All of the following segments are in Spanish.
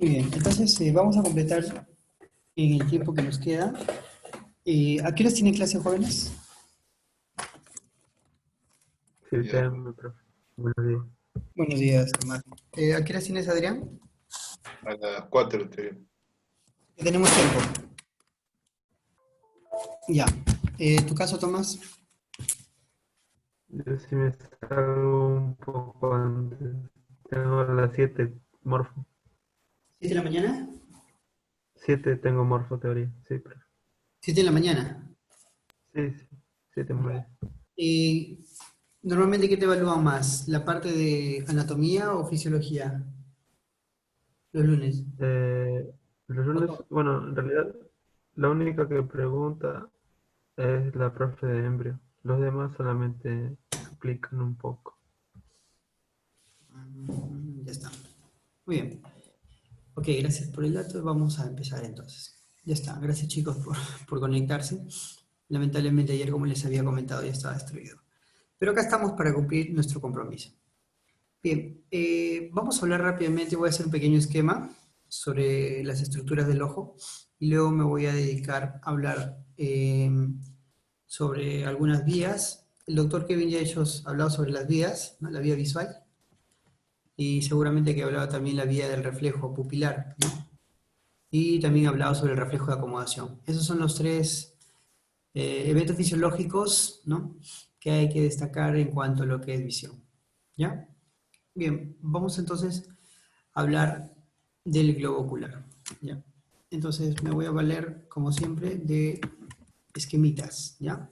Muy bien, entonces vamos a completar en el tiempo que nos queda. ¿A qué horas tienen clase, jóvenes? Sí, Ya, profe. Buenos días. Buenos días, Omar. ¿A qué horas tienes, Adrián? a las 4 te... Ya tenemos tiempo. Ya. ¿Tu caso, Tomás? Yo sí me salgo un poco antes. Tengo a las 7 morfo. ¿7 de la mañana? 7 tengo morfo teoría. Sí, profe. 7 de la mañana. Sí, sí. 7 muy bien. ¿Y normalmente qué te evalúan más? ¿La parte de anatomía o fisiología? Los lunes. Los ¿O lunes, todo? bueno, en realidad la única que pregunta es la profe de embrio. Los demás solamente explican un poco. Ya está. Muy bien. Ok, gracias por el dato. Vamos a empezar entonces. Ya está. Gracias, chicos, por conectarse. Lamentablemente ayer, como les había comentado, ya estaba destruido. Pero acá estamos para cumplir nuestro compromiso. Bien, vamos a hablar rápidamente, voy a hacer un pequeño esquema sobre las estructuras del ojo y luego me voy a dedicar a hablar sobre algunas vías. El doctor Kevin ya ha hablado sobre las vías, ¿no? La vía visual, y seguramente que hablaba también la vía del reflejo pupilar, ¿no? Y también ha hablado sobre el reflejo de acomodación. Esos son los tres eventos fisiológicos, ¿no?, que hay que destacar en cuanto a lo que es visión. ¿Ya? Bien, vamos entonces a hablar del globo ocular. ¿Ya? Entonces me voy a valer, como siempre, de esquemitas. ¿Ya? Voy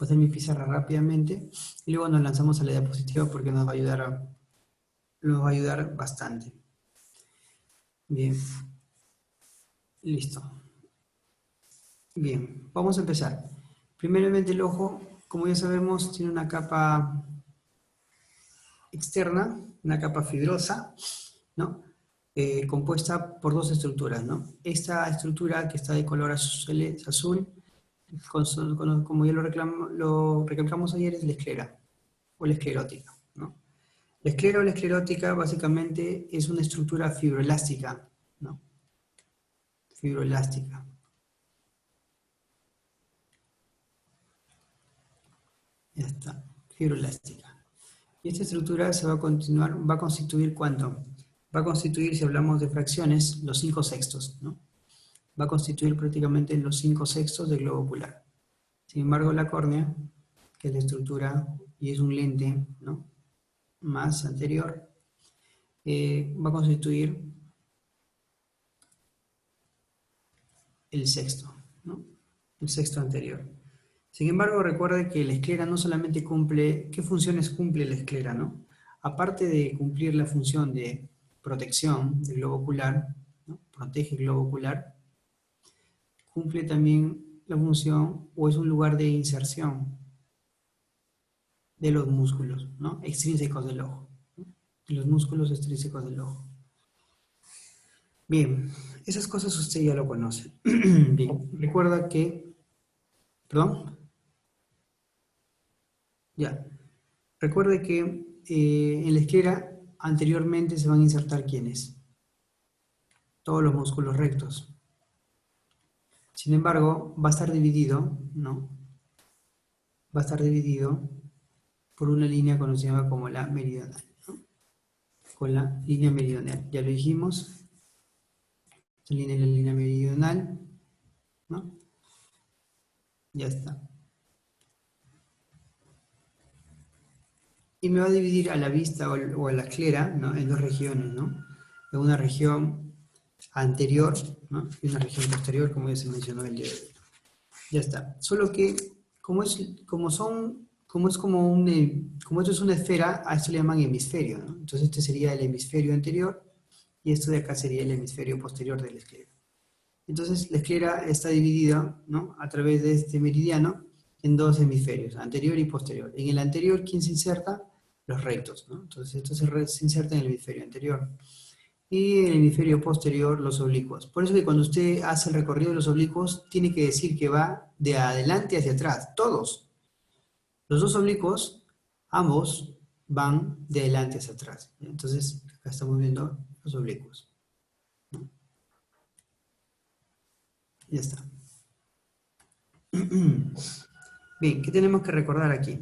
a hacer mi pizarra rápidamente y luego nos lanzamos a la diapositiva porque nos va a ayudar bastante. Bien, listo. Bien, vamos a empezar. Primeramente el ojo, como ya sabemos, tiene una capa externa, una capa fibrosa, ¿no? Compuesta por dos estructuras, ¿no? Esta estructura que está de color azul, como ya lo recalcamos ayer, es la esclera o la esclerótica, ¿no? La esclera o la esclerótica básicamente es una estructura fibroelástica, ¿no? Fibroelástica. Ya está, fibroelástica. Y esta estructura se va a continuar, va a constituir ¿cuánto? Va a constituir, si hablamos de fracciones, los 5/6, ¿no? Va a constituir prácticamente los 5/6 del globo ocular. Sin embargo, la córnea, que es la estructura y es un lente, ¿no?, más anterior, va a constituir el sexto, ¿no?, el sexto anterior. Sin embargo, recuerde que la esclera no solamente cumple, ¿qué funciones cumple la esclera, no? Aparte de cumplir la función de protección del globo ocular, ¿no?, protege el globo ocular, cumple también la función o es un lugar de inserción de los músculos, ¿no?, extrínsecos del ojo, ¿no?, los músculos extrínsecos del ojo. Bien, esas cosas usted ya lo conoce. Bien, recuerda que, perdón, ya, recuerde que en la esclera anteriormente se van a insertar ¿quiénes? Todos los músculos rectos. Sin embargo, va a estar dividido, ¿no? Va a estar dividido por una línea conocida como la meridional, ¿no? Con la línea meridional, ya lo dijimos, esta línea es la línea meridional, ¿no? Ya está. Y me va a dividir a la vista o a la esclera, ¿no?, en dos regiones, ¿no? En una región anterior, ¿no?, y una región posterior, como ya se mencionó el día de hoy. Ya está. Solo que, como esto es una esfera, a esto le llaman hemisferio, ¿no? Entonces este sería el hemisferio anterior y esto de acá sería el hemisferio posterior de la esclera. Entonces la esclera está dividida, ¿no?, a través de este meridiano en dos hemisferios, anterior y posterior. En el anterior, ¿quién se inserta? Los rectos, ¿no? Entonces esto se inserta en el hemisferio anterior. Y en el hemisferio posterior, los oblicuos. Por eso que cuando usted hace el recorrido de los oblicuos, tiene que decir que va de adelante hacia atrás, todos. Los dos oblicuos, ambos, van de adelante hacia atrás. Entonces, acá estamos viendo los oblicuos, Ya está. Bien, ¿qué tenemos que recordar aquí?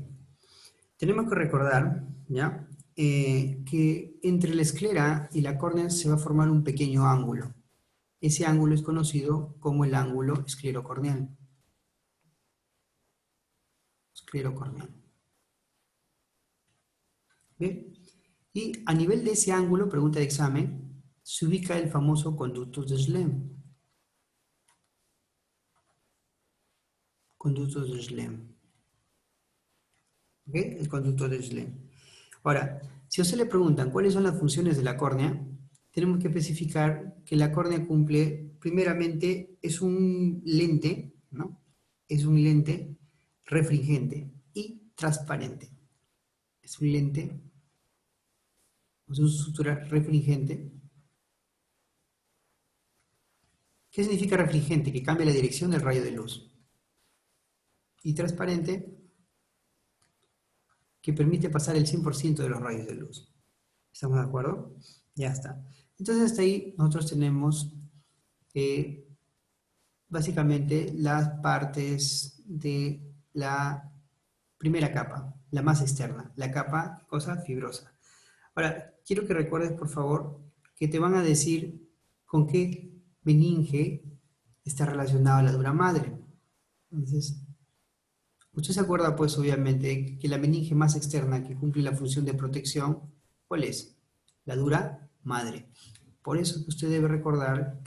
Tenemos que recordar, ¿ya? Que entre la esclera y la córnea se va a formar un pequeño ángulo. Ese ángulo es conocido como el ángulo esclerocorneal. Esclerocorneal. Bien. Y a nivel de ese ángulo, pregunta de examen, se ubica el famoso conducto de Schlemm. Conducto de Schlemm. ¿Ok? El conducto de Schlemm. Ahora, si a usted le preguntan cuáles son las funciones de la córnea, tenemos que especificar que la córnea cumple, primeramente, es un lente, ¿no? Es un lente refringente y transparente. Es un lente, es una estructura refringente. ¿Qué significa refringente? Que cambia la dirección del rayo de luz. Y transparente, que permite pasar el 100% de los rayos de luz. ¿Estamos de acuerdo? Ya está. Entonces hasta ahí nosotros tenemos básicamente las partes de la primera capa, la más externa, la capa, ¿qué cosa? Fibrosa. Ahora, quiero que recuerdes, por favor, que te van a decir con qué meninge está relacionada la dura madre. Entonces, usted se acuerda, pues, obviamente, que la meninge más externa que cumple la función de protección, ¿cuál es? La dura madre. Por eso que usted debe recordar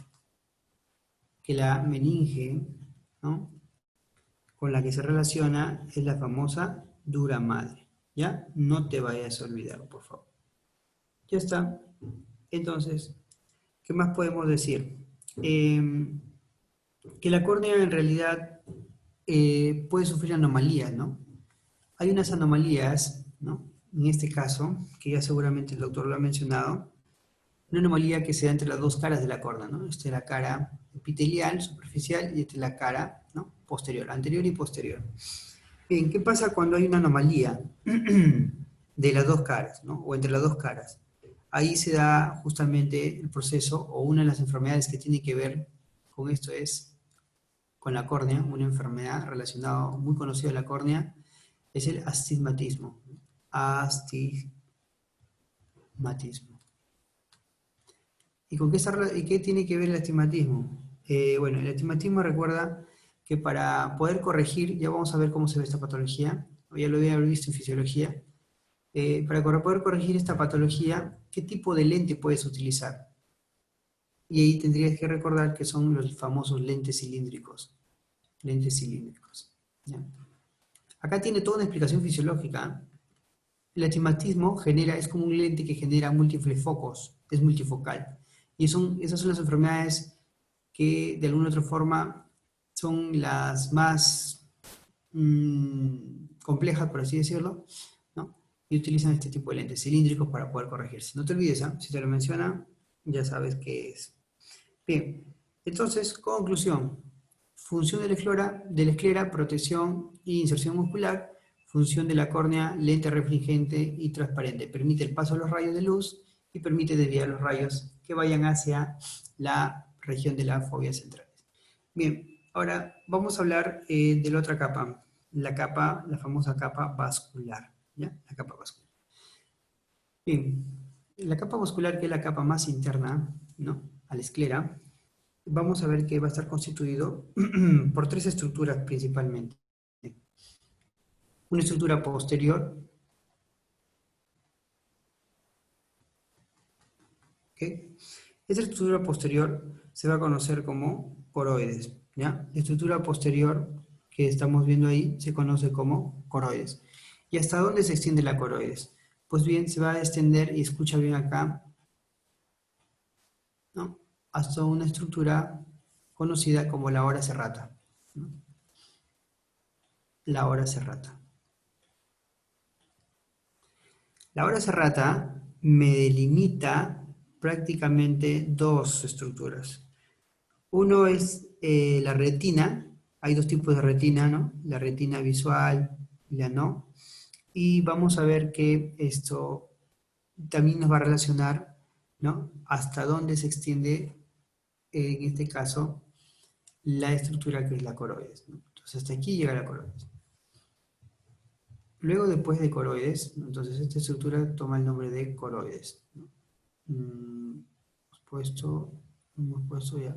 que la meninge, ¿no?, con la que se relaciona es la famosa dura madre. ¿Ya? No te vayas a olvidar, por favor. Ya está. Entonces, ¿qué más podemos decir? Que la córnea en realidad puede sufrir anomalías, ¿no? Hay unas anomalías, ¿no? En este caso, que ya seguramente el doctor lo ha mencionado, una anomalía que se da entre las dos caras de la córnea, ¿no? Esta es la cara epitelial, superficial, y esta es la cara, ¿no?, posterior, anterior y posterior. Bien, ¿qué pasa cuando hay una anomalía de las dos caras, ¿no?, o entre las dos caras? Ahí se da justamente el proceso, o una de las enfermedades que tiene que ver con esto es con la córnea, una enfermedad relacionada, muy conocida de la córnea, es el astigmatismo. Astigmatismo. ¿Y qué tiene que ver el astigmatismo? Bueno, el astigmatismo, recuerda que para poder corregir, ya vamos a ver cómo se ve esta patología, ya lo había visto en fisiología, para poder corregir esta patología, ¿qué tipo de lente puedes utilizar? Y ahí tendrías que recordar que son los famosos lentes cilíndricos. Lentes cilíndricos. ¿Ya? Acá tiene toda una explicación fisiológica. El astigmatismo es como un lente que genera múltiples focos, es multifocal. Y esas son las enfermedades que de alguna u otra forma son las más complejas, por así decirlo, ¿no? Y utilizan este tipo de lentes cilíndricos para poder corregirse. No te olvides, ¿eh? Si te lo menciona, ya sabes qué es. Bien, entonces, conclusión. Función de la esclera, protección e inserción muscular. Función de la córnea, lente refringente y transparente. Permite el paso de los rayos de luz y permite desviar los rayos que vayan hacia la región de las fobias centrales. Bien, ahora vamos a hablar de la otra capa, la famosa capa vascular. ¿Ya? La capa vascular. Bien, la capa vascular, que es la capa más interna, ¿no?, a la esclera, vamos a ver que va a estar constituido por tres estructuras principalmente. Una estructura posterior, ¿ok? Esta estructura posterior se va a conocer como coroides, ¿ya? La estructura posterior que estamos viendo ahí se conoce como coroides. ¿Y hasta dónde se extiende la coroides? Pues bien, se va a extender, y escucha bien acá, ¿no?, hasta una estructura conocida como la hora serrata, ¿no? La hora serrata. La hora serrata me delimita prácticamente dos estructuras. Uno es la retina. Hay dos tipos de retina, ¿no? La retina visual y la no. Y vamos a ver que esto también nos va a relacionar, ¿no?, hasta dónde se extiende, en este caso, la estructura que es la coroides, ¿no? Entonces hasta aquí llega la coroides. Luego, después de coroides, entonces esta estructura toma el nombre de coroides, ¿no? Hemos puesto ya.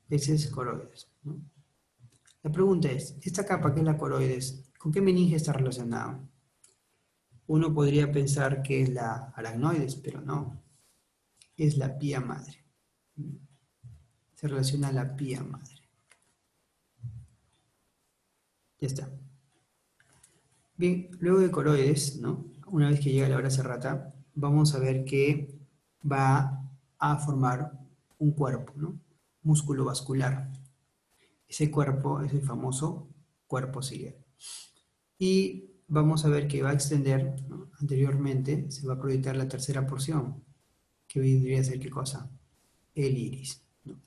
Ese es coroides, ¿no? La pregunta es, esta capa que es la coroides, ¿con qué meninge está relacionada? Uno podría pensar que es la aracnoides, pero no. Es la pía madre. Se relaciona a la pía madre. Ya está. Bien, luego de coroides, ¿no? Una vez que llega la hora serrata, vamos a ver que va a formar un cuerpo, ¿no? Músculo vascular. Ese cuerpo es el famoso cuerpo ciliar. Y vamos a ver que va a extender, ¿no? Anteriormente se va a proyectar la tercera porción, que vendría a ser ¿qué cosa? El iris, ¿no?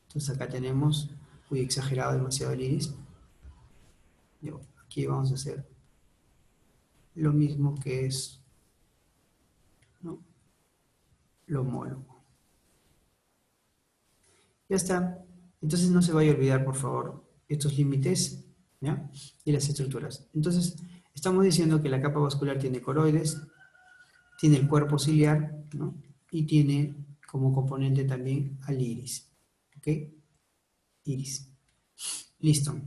Entonces acá tenemos, muy exagerado demasiado el iris. Aquí vamos a hacer lo mismo que es, ¿no? Lo homólogo. Ya está. Entonces no se vaya a olvidar, por favor, estos límites, ¿ya? Y las estructuras. Entonces, estamos diciendo que la capa vascular tiene coroides, tiene el cuerpo ciliar, ¿no? Y tiene como componente también al iris. ¿Ok? Iris. Listo.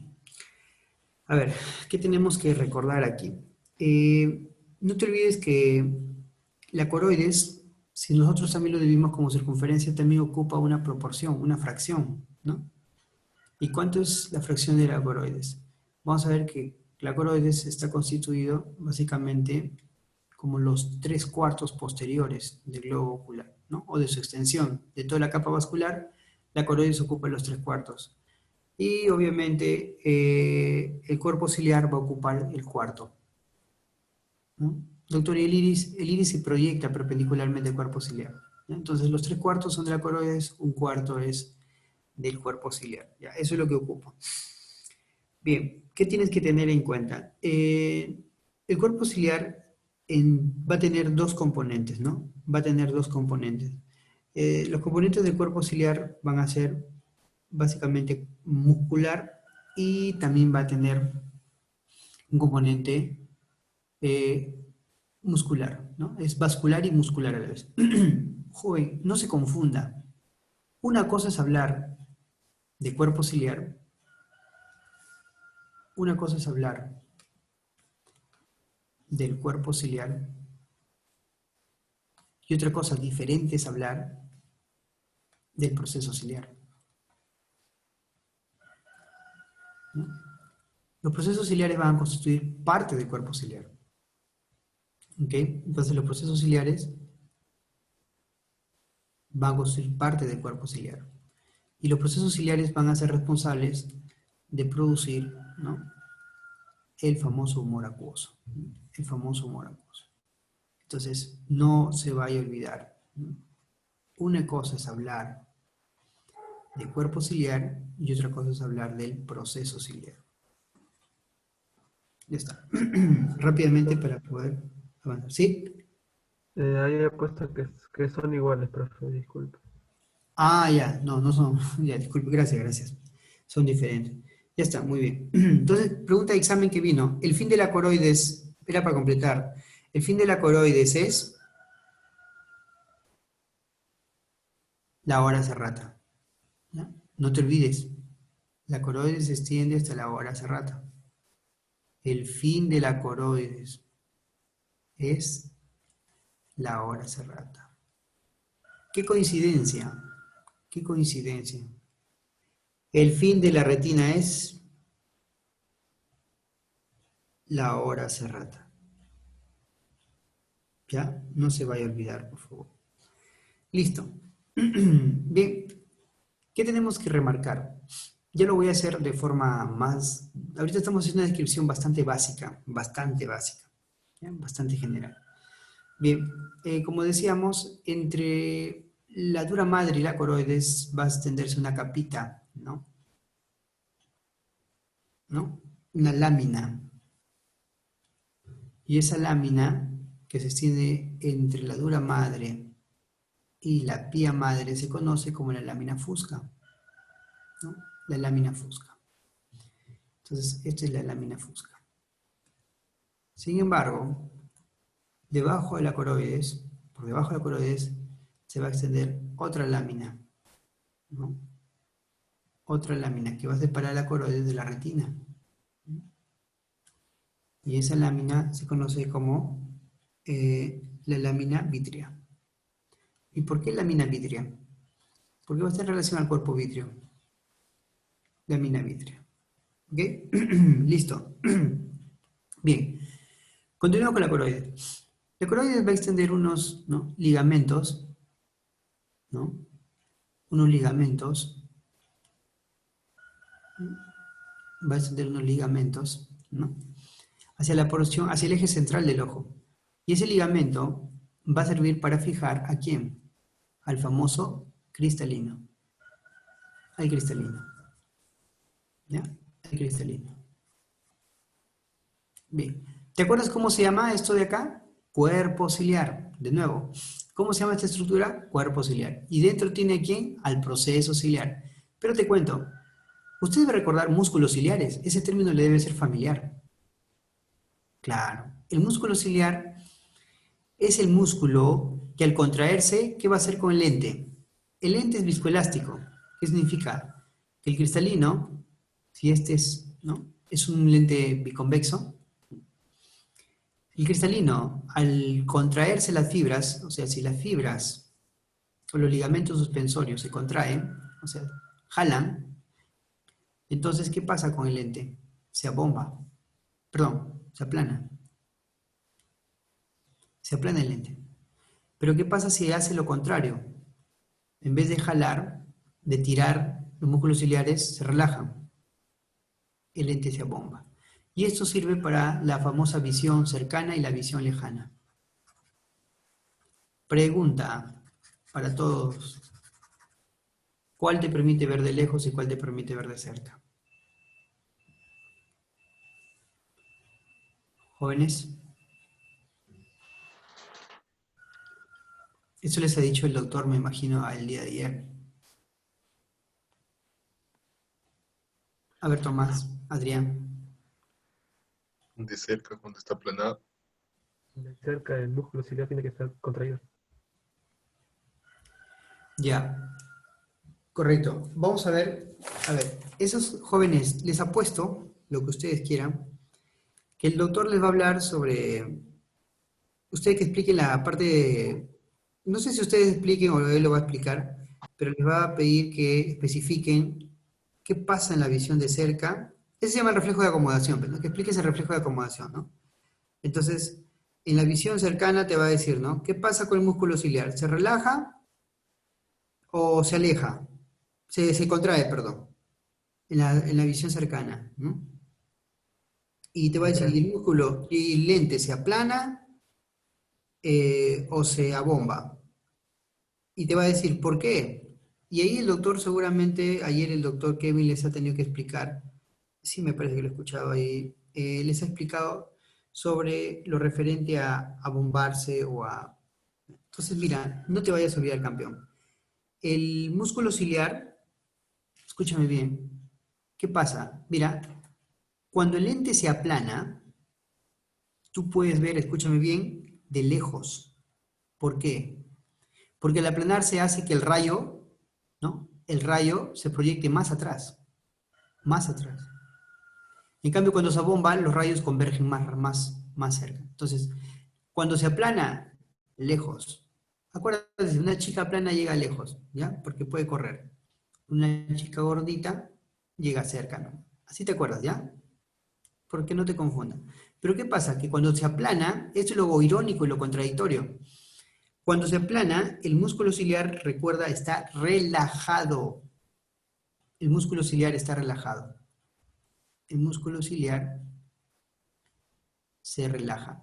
A ver, ¿qué tenemos que recordar aquí? No te olvides que la coroides, si nosotros también lo dividimos como circunferencia, también ocupa una proporción, una fracción, ¿no? ¿Y cuánto es la fracción de la coroides? Vamos a ver que la coroides está constituido básicamente como los 3/4 posteriores del globo ocular, ¿no? O de su extensión. De toda la capa vascular, la coroides ocupa los 3/4. Y obviamente el cuerpo ciliar va a ocupar el cuarto, ¿no? Doctor, y el iris se proyecta perpendicularmente al cuerpo ciliar, ¿no? Entonces los 3/4 son de la coroides, un cuarto es del cuerpo ciliar. ¿Ya? Eso es lo que ocupa. Bien, ¿qué tienes que tener en cuenta? El cuerpo ciliar va a tener dos componentes, ¿no? Va a tener dos componentes. Los componentes del cuerpo ciliar van a ser básicamente muscular y también va a tener un componente muscular, ¿no? Es vascular y muscular a la vez. Joven, no se confunda. Una cosa es hablar de cuerpo ciliar, una cosa es hablar del cuerpo ciliar y otra cosa diferente es hablar del proceso ciliar, ¿no? Los procesos ciliares van a constituir parte del cuerpo ciliar. ¿Ok? Entonces los procesos ciliares van a constituir parte del cuerpo ciliar. Y los procesos ciliares van a ser responsables de producir, ¿no? El famoso humor acuoso. El famoso humor acuoso. Entonces, no se vaya a olvidar, ¿no? Una cosa es hablar del cuerpo ciliar y otra cosa es hablar del proceso ciliar. Ya está. Rápidamente para poder avanzar. ¿Sí? Ahí he puesto que son iguales, profe, disculpe. Ah, ya. No, no son. Ya, disculpe. Gracias, gracias. Son diferentes. Ya está, muy bien. Entonces, pregunta de examen que vino. El fin de la coroides, era para completar. El fin de la coroides es la hora serrata, ¿ya? No te olvides. La coroides se extiende hasta la hora serrata. El fin de la coroides es la hora serrata. ¡Qué coincidencia! ¡Qué coincidencia! El fin de la retina es la hora serrata. ¿Ya? No se vaya a olvidar, por favor. Listo. Bien, ¿qué tenemos que remarcar? Ya lo voy a hacer de forma más... Ahorita estamos haciendo una descripción bastante básica, ¿ya? Bastante general. Bien, como decíamos, entre la dura madre y la coroides va a extenderse una capita, ¿no? Una lámina. Y esa lámina que se extiende entre la dura madre y la pía madre se conoce como la lámina fusca, ¿no? la lámina fusca. Entonces, esta es la lámina fusca. Sin embargo, debajo de la coroides, por debajo de la coroides, se va a extender otra lámina, ¿no? Otra lámina que va a separar la coroides de la retina. Y esa lámina se conoce como la lámina vítrea. ¿Y por qué lámina vítrea? Porque va a estar en relación al cuerpo vítreo. Lámina vítrea. ¿Ok? Listo. Bien. Continuamos con la coroides. La coroides va a extender unos, ¿no?, ligamentos, ¿no? Unos ligamentos. Va a extender unos ligamentos, ¿no?, hacia la porción, hacia el eje central del ojo. Y ese ligamento va a servir para fijar ¿a quién? Al famoso cristalino. Al cristalino. ¿Ya? Al cristalino. Bien. ¿Te acuerdas cómo se llama esto de acá? Cuerpo ciliar. De nuevo. ¿Cómo se llama esta estructura? Cuerpo ciliar. Y dentro tiene ¿a quién? Al proceso ciliar. Pero te cuento. Usted debe recordar músculos ciliares. Ese término le debe ser familiar. Claro. El músculo ciliar es el músculo que al contraerse, ¿qué va a hacer con el lente? El lente es viscoelástico. ¿Qué significa? Que el cristalino, si este es, ¿no?, es un lente biconvexo, el cristalino, al contraerse las fibras, o sea, si las fibras o los ligamentos suspensorios se contraen, o sea, jalan, entonces, ¿qué pasa con el lente? Se abomba. Perdón, se aplana. Se aplana el lente. Pero ¿qué pasa si hace lo contrario? En vez de jalar, de tirar, los músculos ciliares se relajan. El lente se abomba. Y esto sirve para la famosa visión cercana y la visión lejana. Pregunta para todos. ¿Cuál te permite ver de lejos y cuál te permite ver de cerca? Jóvenes. Eso les ha dicho el doctor, me imagino, el día de ayer. A ver, Tomás, Adrián. De cerca, cuando está aplanado. De cerca el músculo ciliar tiene que estar contraído. Ya, correcto. Vamos a ver, esos jóvenes, les apuesto, lo que ustedes quieran, que el doctor les va a hablar sobre, ustedes que expliquen la parte no sé si ustedes expliquen o él lo va a explicar, pero les va a pedir que especifiquen qué pasa en la visión de cerca. Ese se llama el reflejo de acomodación, ¿no? Que expliques el reflejo de acomodación, ¿no? Entonces, en la visión cercana te va a decir, ¿no? ¿Qué pasa con el músculo ciliar? ¿Se relaja o se aleja? Se contrae, perdón, en la visión cercana, ¿no? Y te va a decir, ¿y el músculo y el lente se aplana o se abomba? Y te va a decir, ¿por qué? Y ahí el doctor seguramente, ayer el doctor Kevin les ha tenido que explicar, sí me parece que lo he escuchado ahí, les ha explicado sobre lo referente a bombarse o a... Entonces, mira, no te vayas a olvidar, campeón. El músculo ciliar, escúchame bien, ¿qué pasa? Mira, cuando el lente se aplana, tú puedes ver, escúchame bien, de lejos. ¿Por qué? Porque al aplanarse hace que el rayo, ¿no?, el rayo se proyecte más atrás, más atrás. En cambio, cuando se abomba, los rayos convergen más cerca. Entonces, cuando se aplana, lejos. Acuérdate, una chica plana llega lejos, ¿ya? Porque puede correr. Una chica gordita llega cerca, ¿no? Así te acuerdas, ¿ya? Porque no te confundan. Pero ¿qué pasa? Que cuando se aplana, esto es lo irónico y lo contradictorio. Cuando se aplana, el músculo ciliar, recuerda, está relajado. El músculo ciliar está relajado. El músculo ciliar se relaja.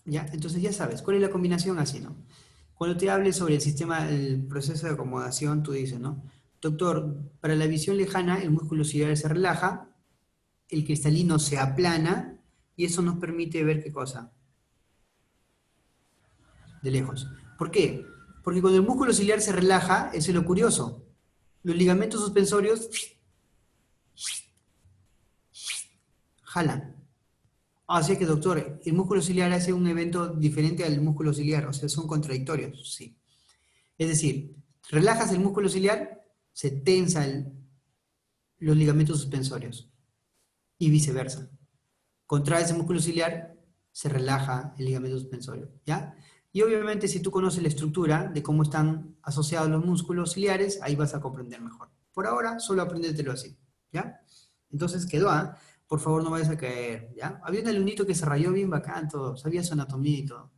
¿Ya? Entonces ya sabes, ¿cuál es la combinación así, no? Cuando te hable sobre el sistema, el proceso de acomodación, tú dices, ¿no? Doctor, para la visión lejana, el músculo ciliar se relaja, el cristalino se aplana, y eso nos permite ver qué cosa. De lejos. ¿Por qué? Porque cuando el músculo ciliar se relaja, eso es lo curioso. Los ligamentos suspensorios jalan. Así que, doctor, el músculo ciliar hace un evento diferente al músculo ciliar, o sea, son contradictorios, sí. Es decir, relajas el músculo ciliar, se tensan los ligamentos suspensorios y viceversa. Contraes el músculo ciliar, se relaja el ligamento suspensorio, ¿ya? Y obviamente si tú conoces la estructura de cómo están asociados los músculos ciliares, ahí vas a comprender mejor. Por ahora, solo apréndetelo así, ¿ya? Entonces quedó, ¿ah? Por favor, no vayas a caer, ¿ya? Había un alumnito que se rayó bien bacán, todo, sabía su anatomía y todo.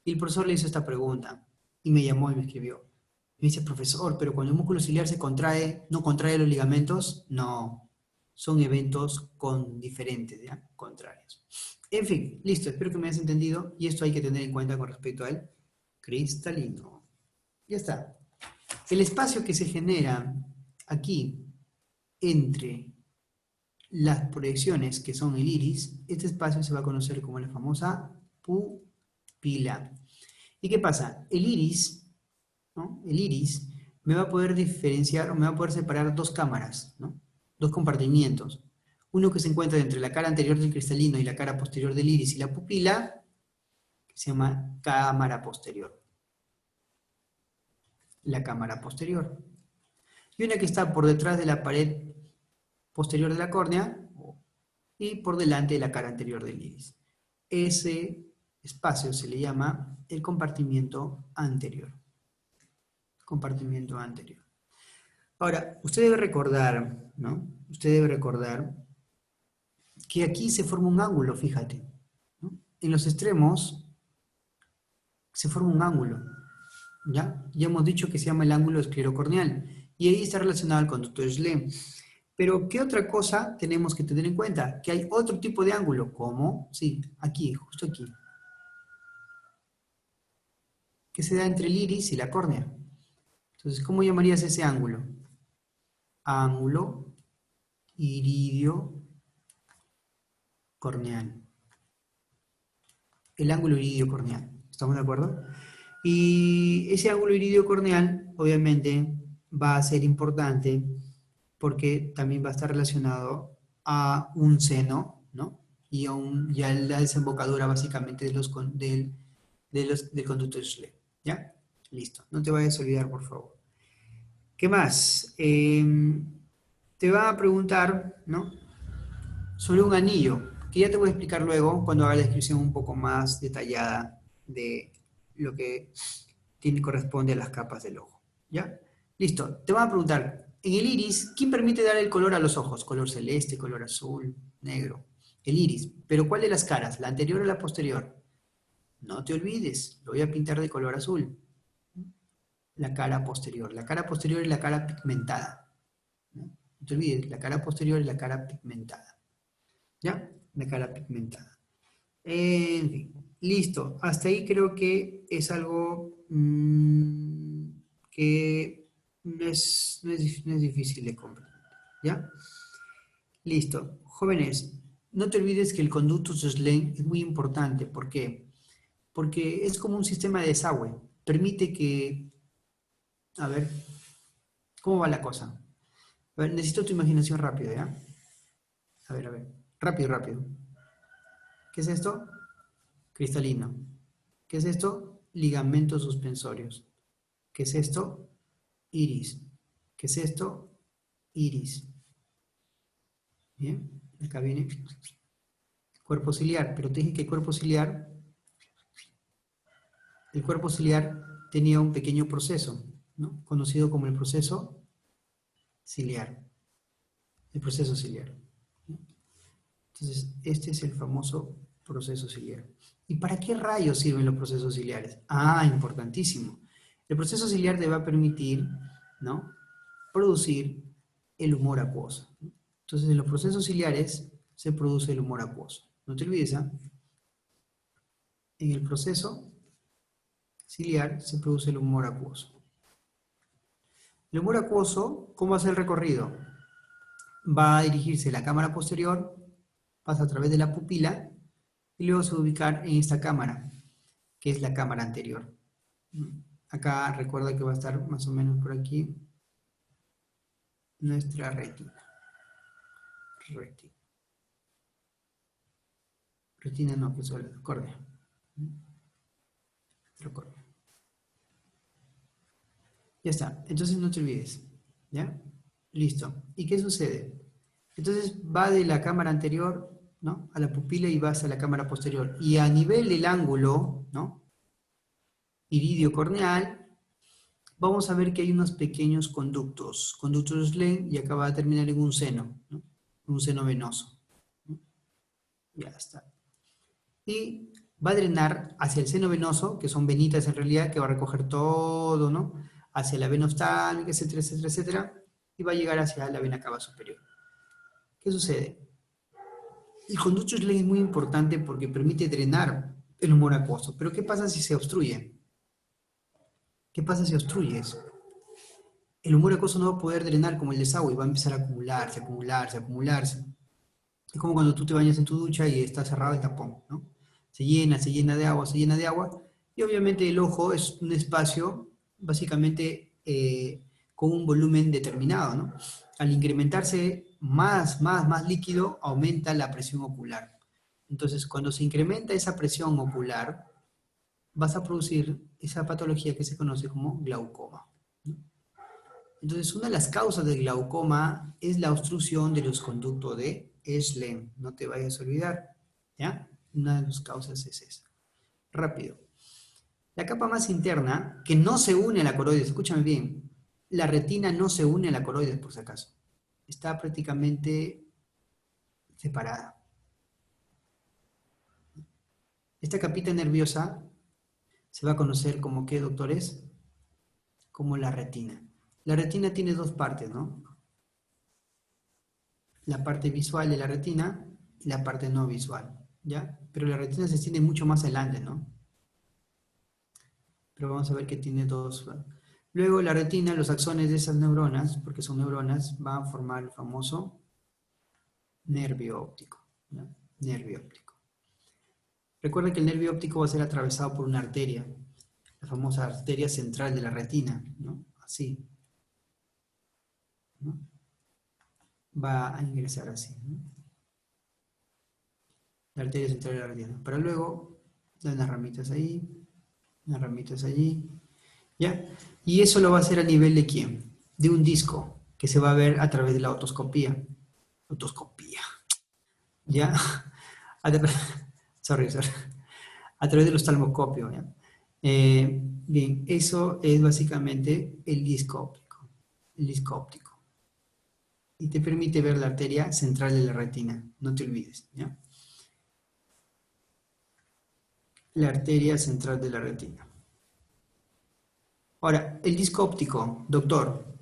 Y el profesor le hizo esta pregunta, y me llamó y me escribió. Me dice, profesor, pero cuando el músculo ciliar se contrae, ¿no contrae los ligamentos? No, son eventos diferentes, ¿ya? Contrarios. En fin, listo, espero que me hayas entendido, y esto hay que tener en cuenta con respecto al cristalino. Ya está. El espacio que se genera aquí entre las proyecciones que son el iris, este espacio se va a conocer como la famosa pupila. ¿Y qué pasa? El iris, ¿no? El iris me va a poder diferenciar o me va a poder separar dos cámaras, ¿no? Dos compartimientos. Uno que se encuentra entre la cara anterior del cristalino y la cara posterior del iris y la pupila, que se llama cámara posterior. La cámara posterior. Y una que está por detrás de la pared posterior de la córnea y por delante de la cara anterior del iris. Ese espacio se le llama el compartimiento anterior. Compartimiento anterior. Ahora, usted debe recordar, ¿no? Usted debe recordar que aquí se forma un ángulo, fíjate, ¿no? En los extremos se forma un ángulo, ¿ya? Ya hemos dicho que se llama el ángulo esclerocorneal y ahí está relacionado al conducto de Schlemm. Pero, ¿qué otra cosa tenemos que tener en cuenta? Que hay otro tipo de ángulo, como, sí, aquí, justo aquí, que se da entre el iris y la córnea. Entonces, ¿cómo llamarías ese ángulo? Ángulo iridio corneal. El ángulo iridio corneal. ¿Estamos de acuerdo? Y ese ángulo iridio corneal, obviamente, va a ser importante porque también va a estar relacionado a un seno, ¿no? Y a la desembocadura, básicamente, del conducto de Schlemm. ¿Ya? Listo. No te vayas a olvidar, por favor. ¿Qué más? Te va a preguntar, ¿no? Sobre un anillo, que ya te voy a explicar luego cuando haga la descripción un poco más detallada de lo que corresponde a las capas del ojo. ¿Ya? Listo. Te van a preguntar, en el iris, ¿quién permite dar el color a los ojos? Color celeste, color azul, negro. El iris. ¿Pero cuál de las caras? ¿La anterior o la posterior? No te olvides, lo voy a pintar de color azul. La cara posterior. La cara posterior es la cara pigmentada. No te olvides, la cara posterior es la cara pigmentada. ¿Ya? La cara pigmentada. En fin, listo. Hasta ahí creo que es algo que no es difícil de comprender. ¿Ya? Listo. Jóvenes, no te olvides que el conducto de Schlemm es muy importante. ¿Por qué? Porque es como un sistema de desagüe. Permite que... A ver, ¿cómo va la cosa? A ver, necesito tu imaginación rápida, ¿ya? A ver. Rápido, rápido. ¿Qué es esto? Cristalino. ¿Qué es esto? Ligamentos suspensorios. ¿Qué es esto? Iris. ¿Qué es esto? Iris. Bien, acá viene cuerpo ciliar, pero te dije que el cuerpo ciliar tenía un pequeño proceso, ¿no? Conocido como el proceso ciliar. El proceso ciliar. Entonces, este es el famoso proceso ciliar. ¿Y para qué rayos sirven los procesos ciliares? Ah, importantísimo. El proceso ciliar te va a permitir, ¿no?, producir el humor acuoso. Entonces, en los procesos ciliares se produce el humor acuoso. No te olvides, ¿ah? En el proceso ciliar se produce el humor acuoso. El humor acuoso, ¿cómo hace el recorrido? Va a dirigirse a la cámara posterior, pasa a través de la pupila y luego se va a ubicar en esta cámara, que es la cámara anterior. Acá recuerda que va a estar más o menos por aquí nuestra retina. Retina no, pues la córnea. La córnea. Ya está, entonces no te olvides, ¿ya? Listo. ¿Y qué sucede? Entonces va de la cámara anterior, ¿no?, a la pupila y vas a la cámara posterior. Y a nivel del ángulo, ¿no?, iridio corneal, vamos a ver que hay unos pequeños conductos Schlenk, y acá va a terminar en un seno, ¿no?, un seno venoso. ¿No? Ya está. Y va a drenar hacia el seno venoso, que son venitas en realidad, que va a recoger todo, ¿no?, hacia la vena oftálmica, etcétera, etcétera, etcétera, y va a llegar hacia la vena cava superior. ¿Qué sucede? El conducto Schlenk es muy importante porque permite drenar el humor acuoso. Pero ¿qué pasa si se obstruye? ¿Qué pasa si obstruyes? El humor acuoso no va a poder drenar como el desagüe y va a empezar a acumularse, acumularse, acumularse. Es como cuando tú te bañas en tu ducha y está cerrado el tapón, ¿no? Se llena de agua, se llena de agua, y obviamente el ojo es un espacio básicamente con un volumen determinado, ¿no? Al incrementarse más líquido, aumenta la presión ocular. Entonces, cuando se incrementa esa presión ocular, vas a producir esa patología que se conoce como glaucoma, ¿no? Entonces, una de las causas del glaucoma es la obstrucción de los conductos de Schlenk. No te vayas a olvidar, ¿ya? Una de las causas es esa. Rápido. La capa más interna, que no se une a la coroides, escúchame bien, la retina no se une a la coroides, por si acaso. Está prácticamente separada. Esta capita nerviosa se va a conocer como, ¿qué, doctores? Como la retina. La retina tiene dos partes, ¿no? La parte visual de la retina y la parte no visual, ¿ya? Pero la retina se extiende mucho más adelante, ¿no? Pero vamos a ver que tiene dos. Luego la retina, los axones de esas neuronas, porque son neuronas, van a formar el famoso nervio óptico, ¿ya? Nervio óptico. Recuerden que el nervio óptico va a ser atravesado por una arteria, la famosa arteria central de la retina, ¿no? Así, ¿no? Va a ingresar así, ¿no? La arteria central de la retina. Para luego dar unas ramitas ahí, unas ramitas allí, ¿ya? Y eso lo va a hacer a nivel de ¿quién? De un disco que se va a ver a través de la otoscopía. Otoscopía, ¿ya? Sorry. A través del oftalmoscopio, ¿ya? Bien, eso es básicamente el disco óptico. El disco óptico. Y te permite ver la arteria central de la retina. No te olvides, ¿ya? La arteria central de la retina. Ahora, el disco óptico, doctor,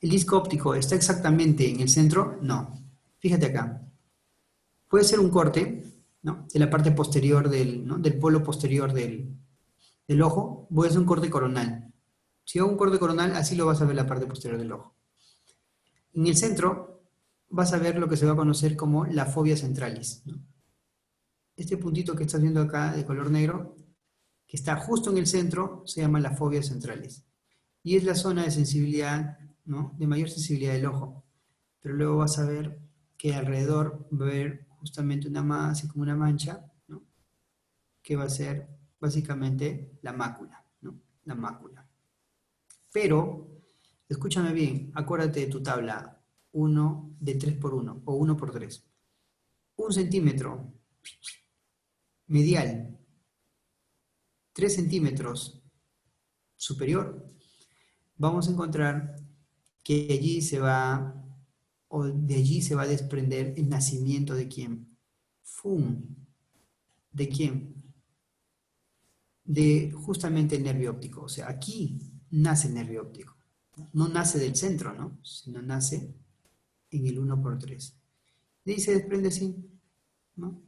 ¿el disco óptico está exactamente en el centro? No. Fíjate acá. Puede ser un corte, ¿no?, de la parte posterior ¿no?, del polo posterior del ojo. Puede ser un corte coronal. Si hago un corte coronal, así lo vas a ver la parte posterior del ojo. En el centro vas a ver lo que se va a conocer como la fovea centralis, ¿no? Este puntito que estás viendo acá de color negro, que está justo en el centro, se llama la fovea centralis. Y es la zona de sensibilidad, ¿no?, de mayor sensibilidad del ojo. Pero luego vas a ver que alrededor va a haber justamente así como una mancha, ¿no?, que va a ser básicamente la mácula, ¿no?, la mácula. Pero, escúchame bien, acuérdate de tu tabla 1 de 3×1 o 1×3. 1 centímetro medial, 3 centímetros superior, vamos a encontrar que de allí se va a desprender el nacimiento de ¿quién? ¡Fum! ¿De quién? De justamente el nervio óptico. O sea, aquí nace el nervio óptico. No nace del centro, ¿no?, sino nace en el 1×3. De ahí se desprende así, ¿no?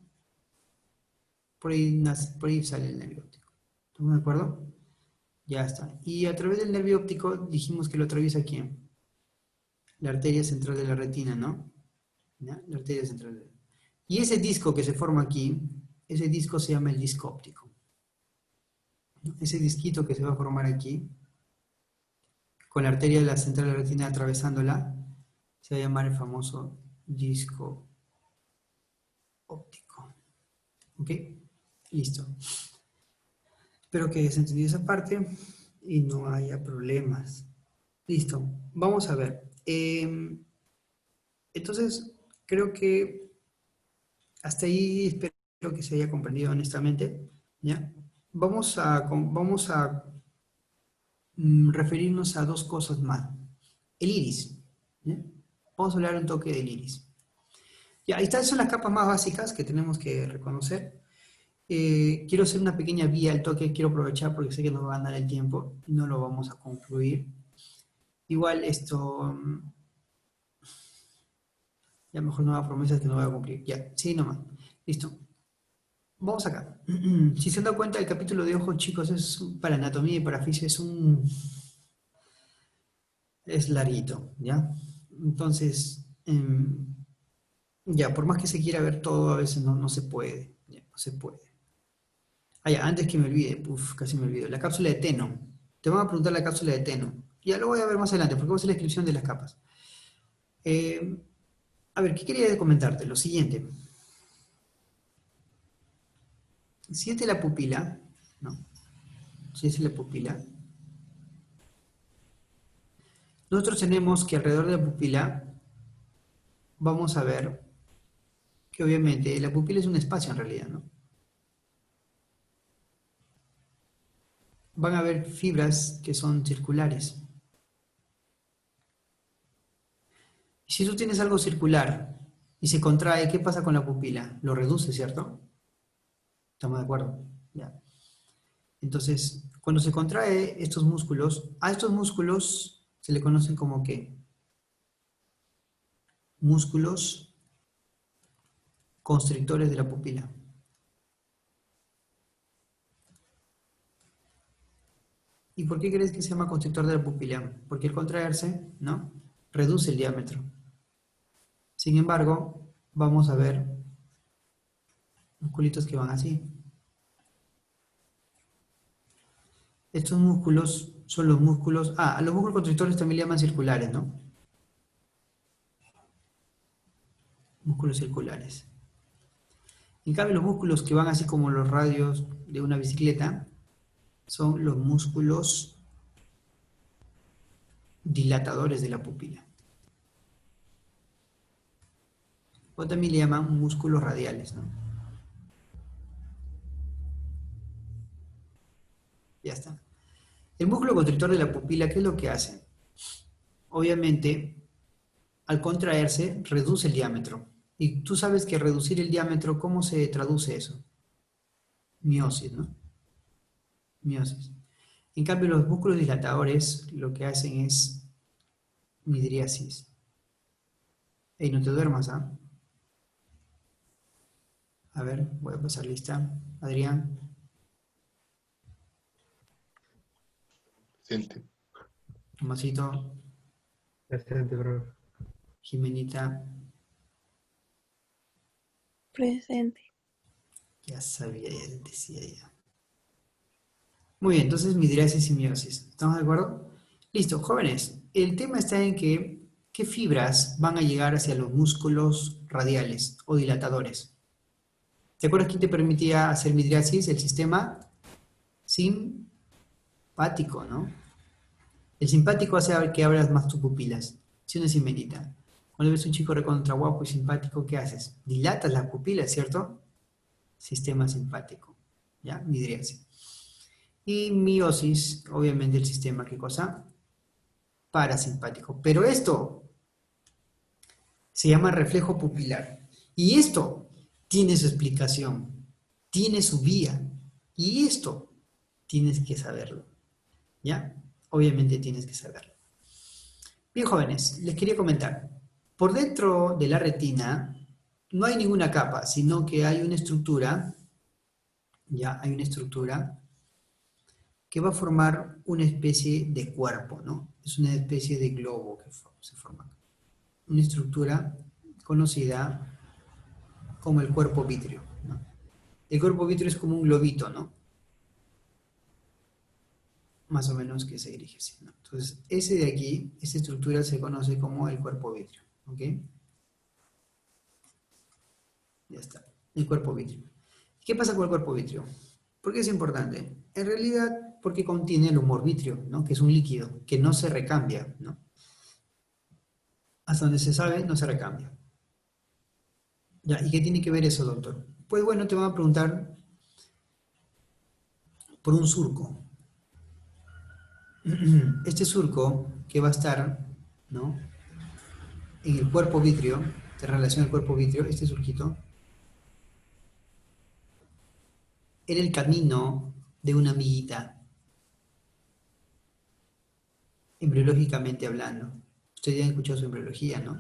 Por ahí sale el nervio óptico. ¿Estamos de acuerdo? Ya está. Y a través del nervio óptico dijimos que lo atraviesa ¿quién? La arteria central de la retina, ¿no? ¿Ya? La arteria central de la retina. Y ese disco que se forma aquí, ese disco se llama el disco óptico. ¿no? Ese disquito que se va a formar aquí, con la arteria de la central de la retina atravesándola, se va a llamar el famoso disco óptico. ¿Ok? Listo. Espero que hayas entendido esa parte y no haya problemas. Listo. Vamos a ver. Entonces, creo que hasta ahí espero que se haya comprendido honestamente. ¿Ya? Vamos a referirnos a dos cosas más. El iris. ¿Ya? Vamos a hablar un toque del iris. Ya, estas son las capas más básicas que tenemos que reconocer. Quiero hacer una pequeña vía al toque, quiero aprovechar porque sé que nos va a ganar el tiempo y no lo vamos a concluir. Igual esto, ya mejor nueva promesa que no voy a cumplir. Ya, sí, nomás. Listo. Vamos acá. Si se han dado cuenta, el capítulo de ojos, chicos, es para anatomía y para física, es larguito, ¿ya? Entonces, ya, por más que se quiera ver todo, a veces no se puede, ya, no se puede. Ah, ya, antes que me olvide, casi me olvido. La cápsula de Teno. Te van a preguntar la cápsula de Teno. Ya lo voy a ver más adelante, porque vamos a hacer la descripción de las capas. A ver, ¿qué quería comentarte? Lo siguiente. Si esta es la pupila, ¿no? Si esta es la pupila, nosotros tenemos que alrededor de la pupila vamos a ver que obviamente la pupila es un espacio en realidad, ¿no? Van a haber fibras que son circulares. Y si tú tienes algo circular y se contrae, ¿qué pasa con la pupila? Lo reduce, ¿cierto? ¿Estamos de acuerdo? Ya. Entonces, cuando se contrae estos músculos, a estos músculos se le conocen como ¿qué? Músculos constrictores de la pupila. ¿Y por qué crees que se llama constrictor de la pupila? Porque al contraerse, ¿no? Reduce el diámetro. Sin embargo, vamos a ver musculitos que van así. Estos músculos son los músculos... a los músculos constrictores también le llaman circulares, ¿no? Músculos circulares. En cambio, los músculos que van así como los radios de una bicicleta son los músculos dilatadores de la pupila. O también le llaman músculos radiales, ¿no? Ya está. El músculo constrictor de la pupila, ¿qué es lo que hace? Obviamente, al contraerse, reduce el diámetro. Y tú sabes que reducir el diámetro, ¿cómo se traduce eso? Miosis, ¿no? Miosis. En cambio, los músculos dilatadores lo que hacen es midriasis. Ey, no te duermas, ¿ah? A ver, voy a pasar lista. Adrián, Presente. Tomasito, Excelente, profe. Jimenita, Presente. ya sabía, ya decía ya. Muy bien, entonces midriasis y miosis. ¿Estamos de acuerdo? Listo, jóvenes. El tema está en que, ¿qué fibras van a llegar hacia los músculos radiales o dilatadores? ¿Te acuerdas quién te permitía hacer midriasis? El sistema simpático, ¿no? El simpático hace que abras más tus pupilas. Si una Jimenita. Cuando ves un chico recontra guapo y simpático, ¿qué haces? Dilatas las pupilas, ¿cierto? Sistema simpático. ¿Ya? Midriasis. Y miosis, obviamente el sistema, ¿qué cosa? Parasimpático. Pero esto se llama reflejo pupilar. Y esto tiene su explicación, tiene su vía. Y esto tienes que saberlo. ¿Ya? Obviamente tienes que saberlo. Bien, jóvenes, les quería comentar. Por dentro de la retina no hay ninguna capa, sino que hay una estructura, ya hay una estructura que va a formar una especie de cuerpo, ¿no? Es una especie de globo que se forma. Una estructura conocida como el cuerpo vítreo, ¿no? El cuerpo vítreo es como un globito, ¿no? más o menos que se dirige así, ¿no? Entonces, ese de aquí, esta estructura se conoce como el cuerpo vítreo, ¿ok? Ya está, el cuerpo vítreo. ¿Qué pasa con el cuerpo vítreo? ¿Por qué es importante? En realidad, porque contiene el humor vítreo, ¿no? Que es un líquido que no se recambia, ¿no? Hasta donde se sabe, no se recambia. Ya, ¿y qué tiene que ver eso, doctor? Pues bueno, te van a preguntar por un surco. Este surco que va a estar, ¿no? En el cuerpo vítreo, en relación al cuerpo vítreo, este surquito, era el camino de una amiguita, embriológicamente hablando. Ustedes ya han escuchado su embriología, ¿no?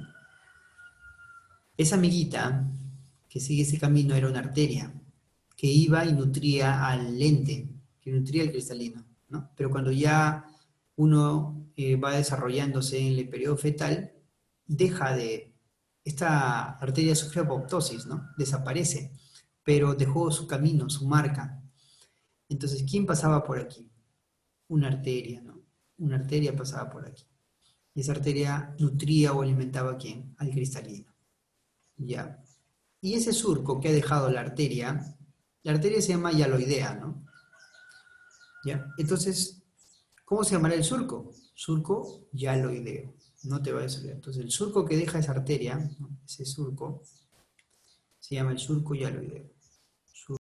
Esa amiguita que sigue ese camino era una arteria que iba y nutría al lente, que nutría el cristalino, ¿no? Pero cuando ya uno va desarrollándose en el periodo fetal, deja de, esta arteria sufre apoptosis, ¿no? Desaparece, pero dejó su camino, su marca. Entonces, ¿quién pasaba por aquí? Una arteria, ¿no? Una arteria pasaba por aquí. Y esa arteria nutría o alimentaba ¿a quién? Al cristalino. ¿Ya? Y ese surco que ha dejado la arteria se llama hialoidea, ¿no? ¿Ya? Entonces, ¿cómo se llamará el surco? Surco hialoideo. No te vayas a olvidar. Entonces, el surco que deja esa arteria, ¿no? Ese surco, se llama el surco hialoideo.